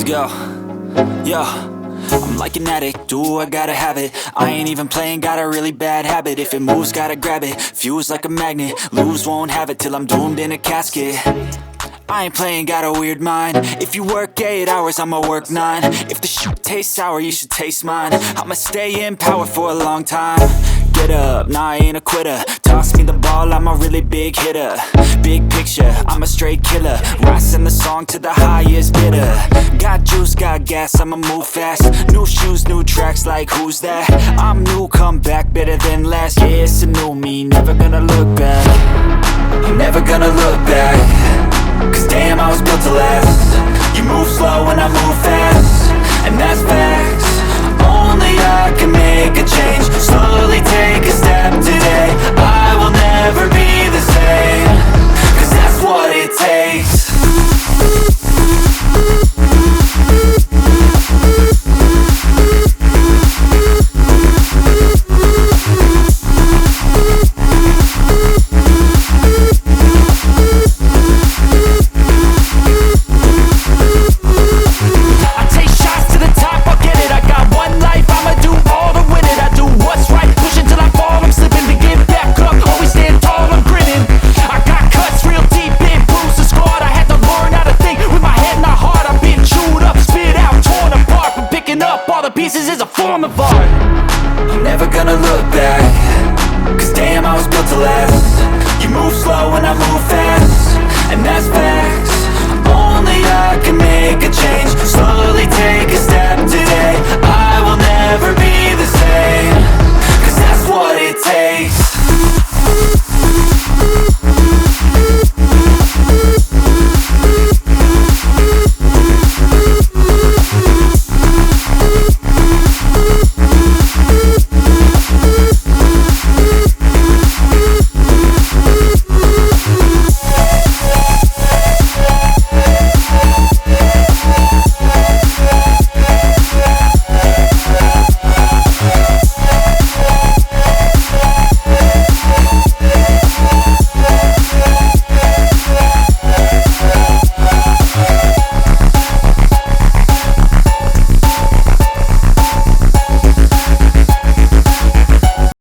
Let's go. Yo, I'm like an addict, do I gotta have it. I ain't even playing, got a really bad habit. If it moves, gotta grab it, fuse like a magnet. Lose, won't have it till I'm doomed in a casket. I ain't playing, got a weird mind. If you work 8 hours, I'ma work 9. If the shit tastes sour, you should taste mine. I'ma stay in power for a long time. Get up, nah, I ain't a quitter. Toss me the ball, I'm a really big hitter. Big picture, I'm a straight killer. Rising the song to the highest bidder. Got juice, got gas, I'ma move fast. New shoes, new tracks, like who's that? I'm new, come back, better than last. Yeah, it's a new me, never gonna look back. I'm never gonna look back. Cause damn, I was built to last. You move slow and I move fast, and that's facts. Only I can make a change. Slowly take a step today. I will